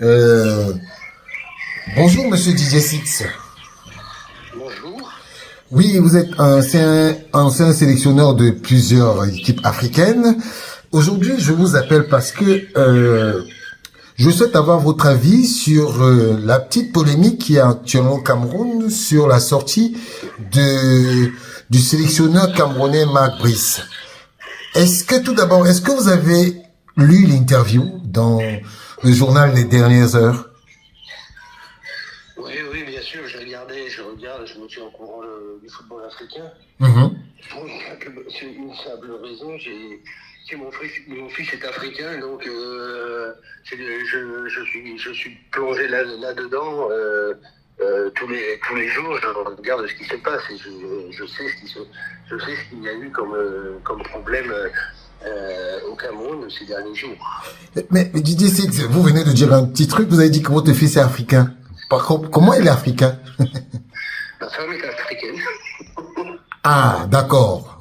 Euh, Bonjour, monsieur DJ Six. Bonjour. Oui, vous êtes ancien sélectionneur de plusieurs équipes africaines. Aujourd'hui, je vous appelle parce que je souhaite avoir votre avis sur la petite polémique qui est actuellement au Cameroun sur la sortie du sélectionneur camerounais Marc Brice. Tout d'abord, est-ce que vous avez lu l'interview dans le journal Les Dernières Heures? Oui, oui, bien sûr, je regarde, je me tiens au courant du football africain. Mhm. Pour une simple raison, mon fils est africain, donc je suis plongé là-dedans tous les jours, je regarde ce qui se passe et je sais ce qu'il y a eu comme problème au Cameroun ces derniers jours. Mais Didier Six, vous venez de dire un petit truc, vous avez dit que votre fils est africain. Par contre, comment il est africain? Ma femme est africaine. Ah, d'accord.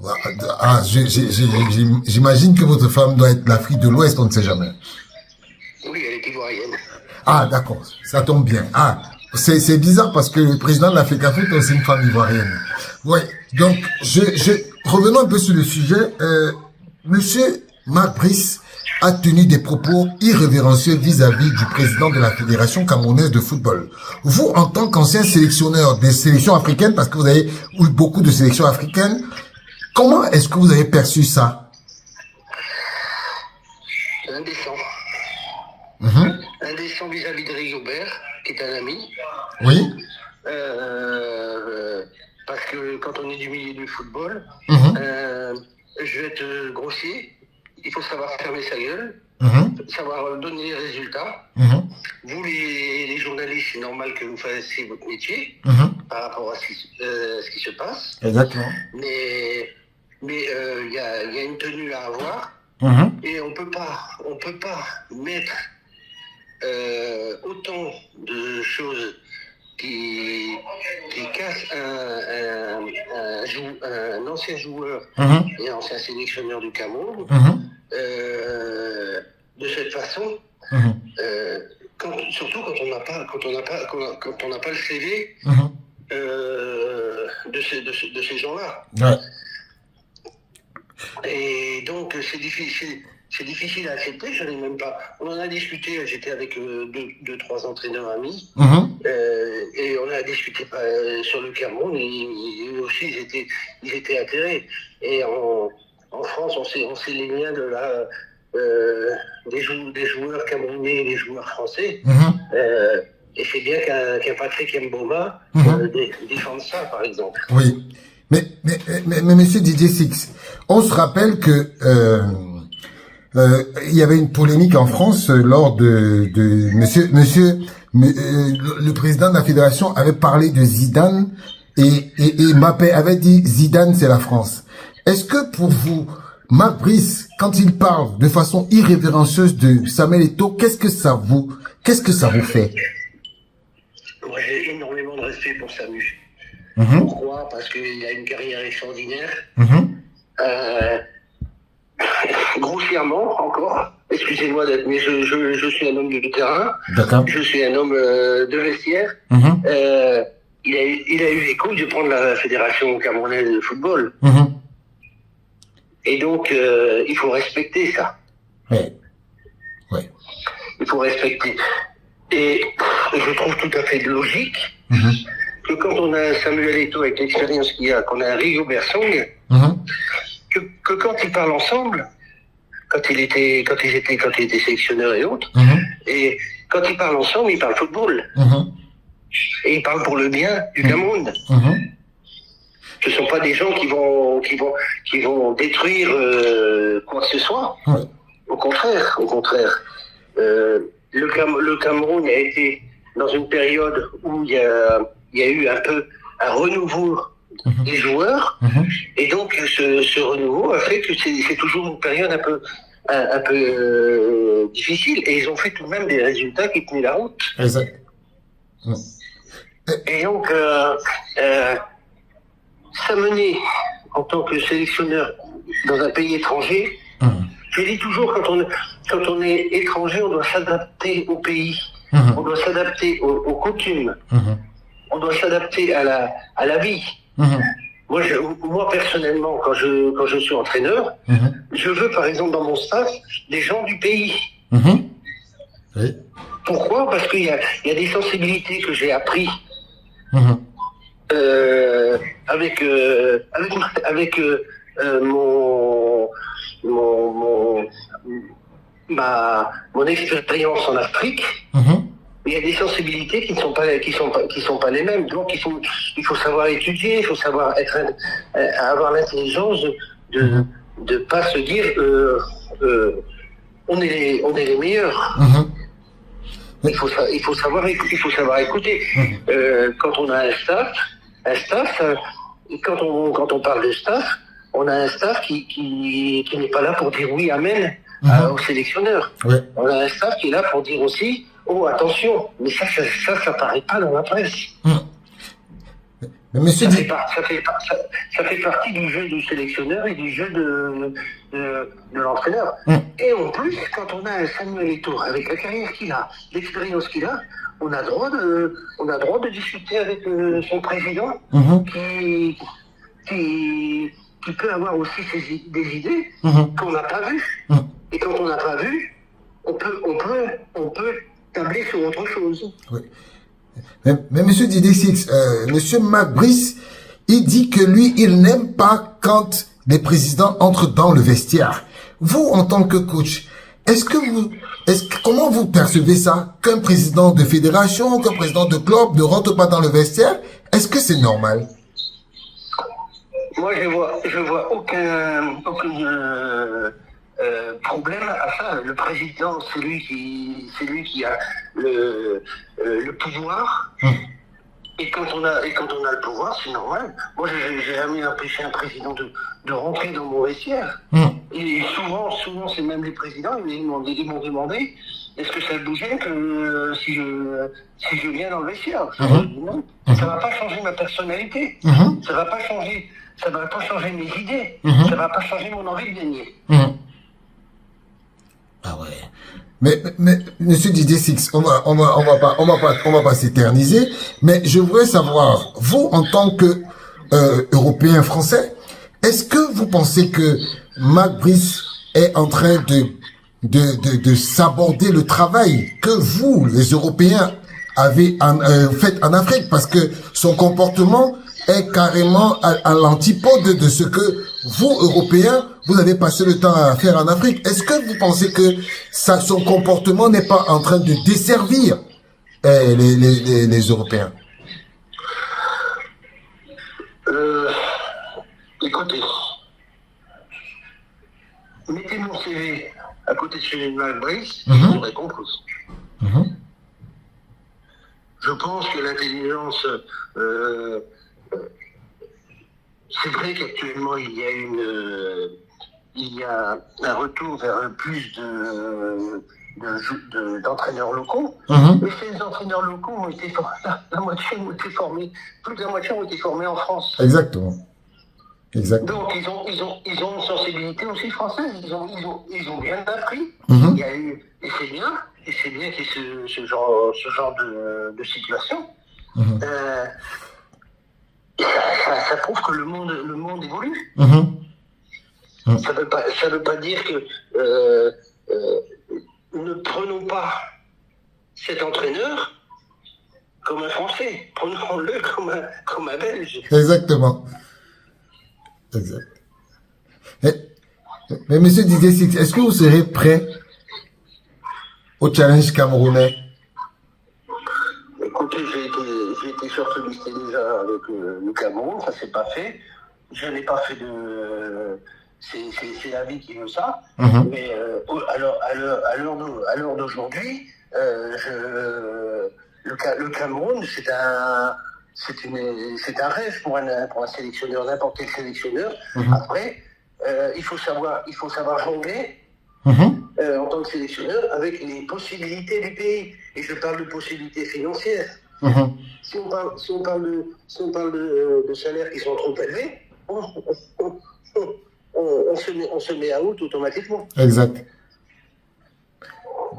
Ah, j'imagine que votre femme doit être l'Afrique de l'Ouest, on ne sait jamais. Oui, elle est ivoirienne. Ah, d'accord, ça tombe bien. Ah, c'est bizarre parce que le président de l'Afrique est aussi une femme ivoirienne. Ouais, donc, revenons un peu sur le sujet. Monsieur Marc Brice a tenu des propos irrévérencieux vis-à-vis du président de la Fédération camerounaise de football. Vous, en tant qu'ancien sélectionneur des sélections africaines, parce que vous avez eu beaucoup de sélections africaines, comment est-ce que vous avez perçu ça? Indécent. Indécent vis-à-vis de Rigobert, qui est un ami. Oui. Parce que quand on est du milieu du football, je vais être grossier. Il faut savoir fermer sa gueule, savoir donner les résultats. Vous, les journalistes, c'est normal que vous fassiez votre métier par rapport à ce qui se passe. Exactement. Mais il y a une tenue à avoir. Et on peut pas mettre autant de choses qui cassent un ancien joueur et un ancien sélectionneur du Cameroun de cette façon, surtout quand on n'a pas le CV de ces gens-là. Ouais. Et donc c'est difficile à accepter, je n'ai même pas. On en a discuté, j'étais avec deux, trois entraîneurs amis, et on a discuté sur le Cameroun, et eux aussi ils étaient atterrés. Et en France, on sait les liens des joueurs camerounais et des joueurs français. Et c'est bien qu'un Patrick Mboma défende ça, par exemple. Oui. Mais monsieur Didier Six, on se rappelle que il y avait une polémique en France lors de le président de la fédération avait parlé de Zidane et Mbappé avait dit Zidane c'est la France. Est-ce que pour vous, Marc Brice, quand il parle de façon irrévérencieuse de Samuel Eto'o, qu'est-ce que ça vous fait? Moi, j'ai énormément de respect pour Samu. Pourquoi? Parce qu'il a une carrière extraordinaire. Grossièrement, encore, excusez-moi d'être, mais je suis un homme de terrain. D'accord. Je suis un homme de vestiaire. Il a eu les couilles de prendre la fédération camerounaise de football. Et donc, il faut respecter ça. Ouais. Il faut respecter. Et je trouve tout à fait logique que quand on a un Samuel Eto'o avec l'expérience qu'il a, qu'on a un Rigobert Song, que quand ils parlent ensemble, quand ils étaient sélectionneurs et autres, et quand ils parlent ensemble, ils parlent football. Et ils parlent pour le bien du Cameroun. Ce ne sont pas des gens qui vont détruire quoi que ce soit. Au contraire. Le Cameroun a été dans une période où il y a eu un peu un renouveau des joueurs, et donc ce renouveau a fait que c'est toujours une période un peu difficile, et ils ont fait tout de même des résultats qui tenaient la route. Exact. Et donc s'amener en tant que sélectionneur dans un pays étranger, je dis toujours, quand on est étranger, on doit s'adapter au pays. On doit s'adapter aux coutumes. On doit s'adapter à la vie. Moi, personnellement, quand je suis entraîneur, je veux, par exemple, dans mon staff, des gens du pays. Oui. Pourquoi? Parce qu'il y a des sensibilités que j'ai appris avec mon expérience en Afrique. Il y a des sensibilités qui ne sont pas les mêmes. Donc il faut savoir étudier, il faut savoir avoir l'intelligence de pas se dire on est les meilleurs. Il faut savoir écouter. Quand on a un staff, quand on parle de staff, on a un staff qui n'est pas là pour dire oui, amen au sélectionneur. On a un staff qui est là pour dire aussi oh, attention, mais ça paraît pas dans la presse. Mais monsieur ça fait partie du jeu du sélectionneur et du jeu de l'entraîneur. Et en plus, quand on a un Samuel Eto'o, avec la carrière qu'il a, l'expérience qu'il a, on a droit de discuter avec son président qui peut avoir aussi des idées qu'on n'a pas vues. Et quand on n'a pas vu, on peut tabler sur autre chose. Oui. Mais monsieur Didier Six, monsieur Mac Brice, il dit que lui, il n'aime pas quand les présidents entrent dans le vestiaire. Vous, en tant que coach, comment vous percevez ça? Qu'un président de fédération, qu'un président de club ne rentre pas dans le vestiaire? Est-ce que c'est normal? Moi, je vois aucun problème à ça. Le président, c'est lui qui a le pouvoir. Et quand on a le pouvoir, c'est normal. Moi, j'ai jamais empêché un président de rentrer dans mon vestiaire. Et souvent, c'est même les présidents, ils m'ont demandé est-ce que ça te bougeait que si je viens dans le vestiaire? Non, ça va pas changer ma personnalité. Ça va pas changer mes idées. Ça va pas changer mon envie de gagner. Ah ouais. Mais monsieur Didier Six, on va pas s'éterniser, mais je voudrais savoir, vous, en tant que Européen français, est-ce que vous pensez que Mac Brice est en train de s'aborder le travail que vous, les Européens, avez fait en Afrique? Parce que son comportement est carrément à l'antipode de ce que vous, Européens, vous avez passé le temps à faire en Afrique. Est-ce que vous pensez que son comportement n'est pas en train de desservir les Européens? Écoutez, mettez mon CV à côté de celui de Mac Brice, je vous réponds tous. Je pense que l'intelligence... c'est vrai qu'actuellement il y a un retour vers plus d'entraîneurs locaux, mais ces entraîneurs locaux ont été formés, plus de la moitié ont été formés en France. Exactement. Donc ils ont une sensibilité aussi française, ils ont bien appris. Il y a eu, et c'est bien qu'il y ait ce genre de situation. Ça prouve que le monde évolue. Ça veut pas dire que ne prenons pas cet entraîneur comme un Français, prenons-le comme un Belge. Exactement. Exact. Mais monsieur Didier Six, est-ce que vous serez prêt au challenge camerounais? Écoutez, j'ai été shortlisté déjà avec le Cameroun, ça s'est pas fait. Je n'ai pas fait de... C'est la vie qui veut ça. Mais à l'heure d'aujourd'hui, le Cameroun, c'est un rêve pour un sélectionneur, n'importe quel sélectionneur. Après, il faut savoir jongler en tant que sélectionneur avec les possibilités du pays. Et je parle de possibilités financières. Si on parle de salaires qui sont trop élevés, on se met à out automatiquement. Exact.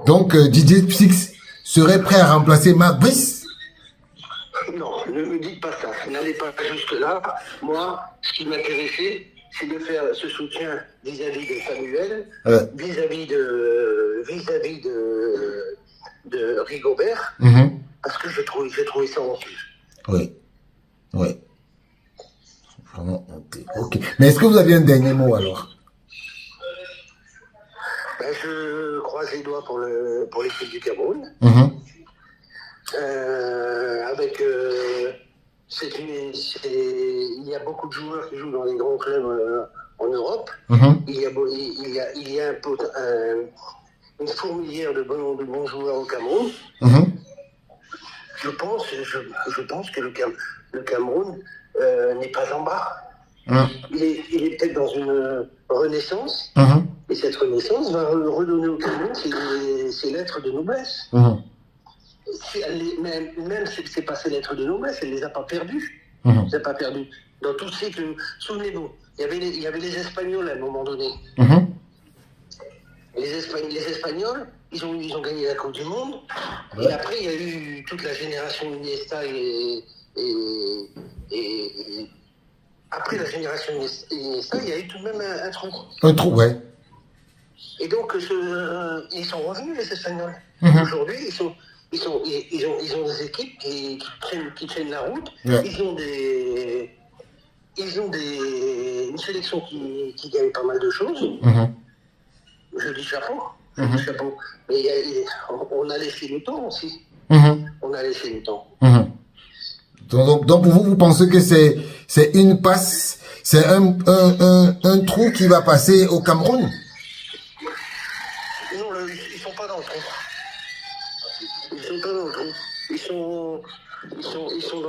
Donc, Didier Six, serait prêt à remplacer Marc Brice? Non, ne me dites pas ça. N'allez pas jusque-là. Moi, ce qui m'intéressait, c'est de faire ce soutien vis-à-vis de Samuel, vis-à-vis de Rigobert, parce que j'ai trouvé ça honteux. Oui, oui. Vraiment honteux. Ok. Mais est-ce que vous avez un dernier mot alors? Ben, je croise les doigts pour l'équipe du Cameroun. Il y a beaucoup de joueurs qui jouent dans les grands clubs en Europe. Il y a une fourmilière de bons joueurs au Cameroun. Je pense que le Cameroun n'est pas en bas. Il est peut-être dans une renaissance. Et cette renaissance va redonner au Cameroun ses lettres de noblesse. Même si c'est pas ses lettres de noblesse, elle les a pas perdues. Elle les a pas perdues. Dans tout cycle, souvenez-vous, il y avait les Espagnols à un moment donné. Les Espagnols, ils ont gagné la Coupe du Monde. Et après, il y a eu toute la génération Iniesta et après la génération Iniesta, il y a eu tout de même un trou. Un trou, ouais. Et donc, ils sont revenus, les Espagnols. Aujourd'hui, ils ont des équipes qui tiennent la route. Ils ont une sélection qui gagne pas mal de choses. Je dis chapeau. Chapeau. Mais on a laissé le temps aussi. On a laissé le temps. Donc pour vous, vous pensez que c'est une passe, c'est un trou qui va passer au Cameroun? Non, ils sont pas dans le trou. Ils sont pas dans le trou. Ils sont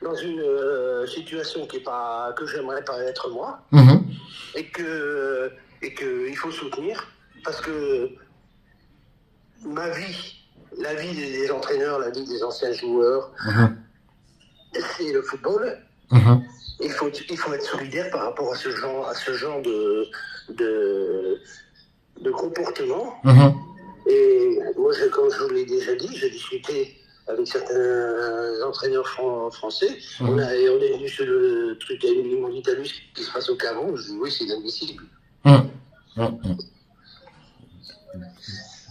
dans une situation que j'aimerais pas être moi. Et que il faut soutenir parce que la vie des entraîneurs, la vie des anciens joueurs, c'est le football. Il faut être solidaire par rapport à ce genre de comportement. Et moi, comme je vous l'ai déjà dit, j'ai discuté avec certains entraîneurs français. On est venu sur le truc, ils m'ont dit, t'as vu ce qui se passe au Cameroun? Je dis, oui, c'est inadmissible.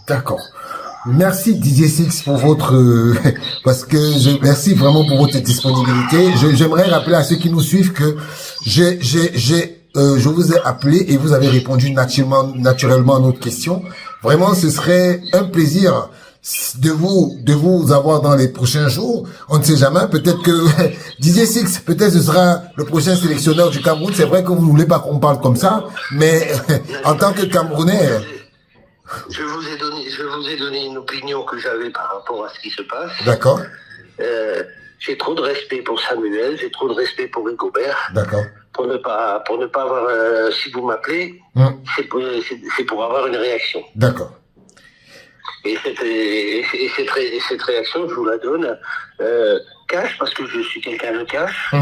D'accord. Merci Didier Six pour votre merci vraiment pour votre disponibilité. J'aimerais rappeler à ceux qui nous suivent que je vous ai appelé et vous avez répondu naturellement à notre question. Vraiment, ce serait un plaisir de vous avoir dans les prochains jours. On ne sait jamais. Peut-être que Didier Six, peut-être ce sera le prochain sélectionneur du Cameroun. C'est vrai que vous ne voulez pas qu'on parle comme ça, mais en tant que Camerounais. Je vous ai donné une opinion que j'avais par rapport à ce qui se passe. D'accord. J'ai trop de respect pour Samuel, j'ai trop de respect pour Rigobert. D'accord. Pour ne pas avoir, si vous m'appelez, c'est pour avoir une réaction. D'accord. Et cette réaction, je vous la donne cash, parce que je suis quelqu'un de cash.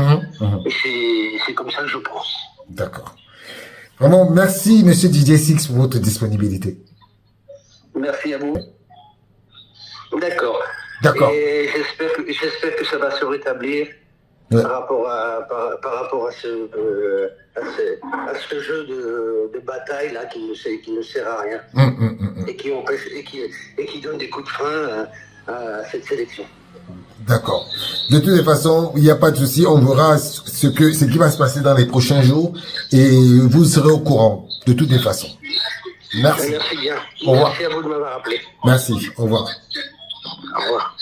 Et c'est comme ça que je pense. D'accord. Vraiment, merci, monsieur Didier Six, pour votre disponibilité. Merci à vous. D'accord. D'accord. Et j'espère que ça va se rétablir par rapport à ce jeu de bataille là qui ne sert à rien et qui empêche et qui donne des coups de frein à cette sélection. D'accord. De toutes les façons, il n'y a pas de souci. On verra ce qui va se passer dans les prochains jours et vous serez au courant de toutes les façons. Merci. Merci bien. Au revoir. Merci à vous de m'avoir appelé. Merci. Au revoir. Au revoir.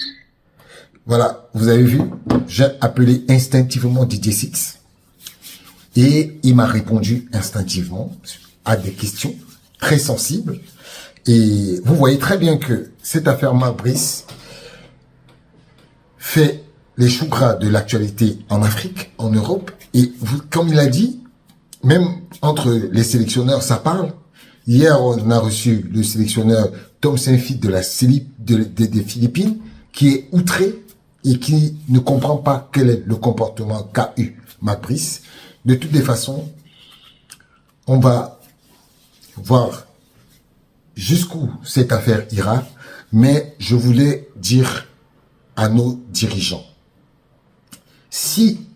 Voilà, vous avez vu, j'ai appelé instinctivement Didier Six et il m'a répondu instinctivement à des questions très sensibles. Et vous voyez très bien que cette affaire Marc Brice fait les choux gras de l'actualité en Afrique, en Europe. Et vous, comme il a dit, même entre les sélectionneurs, ça parle. Hier, on a reçu le sélectionneur Tom Saintfiet des Philippines, qui est outré et qui ne comprend pas quel est le comportement qu'a eu Marc Brice. De toutes les façons, on va voir jusqu'où cette affaire ira. Mais je voulais dire à nos dirigeants, si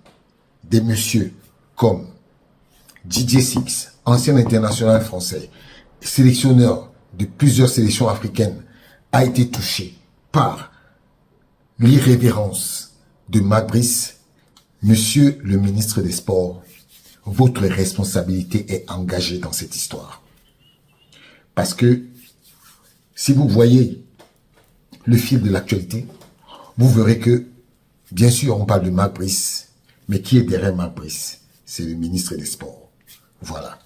des messieurs comme Didier Six, ancien international français, sélectionneur de plusieurs sélections africaines, a été touché par l'irrévérence de Marc Brice, monsieur le ministre des Sports, votre responsabilité est engagée dans cette histoire. Parce que si vous voyez le fil de l'actualité, vous verrez que, bien sûr, on parle de Marc Brice, mais qui est derrière Marc Brice? C'est le ministre des Sports. Voilà.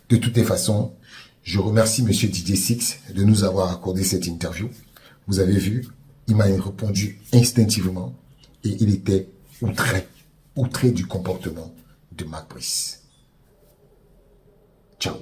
De toutes les façons, je remercie monsieur Didier Six de nous avoir accordé cette interview. Vous avez vu, il m'a répondu instinctivement et il était outré du comportement de Marc Brice. Ciao.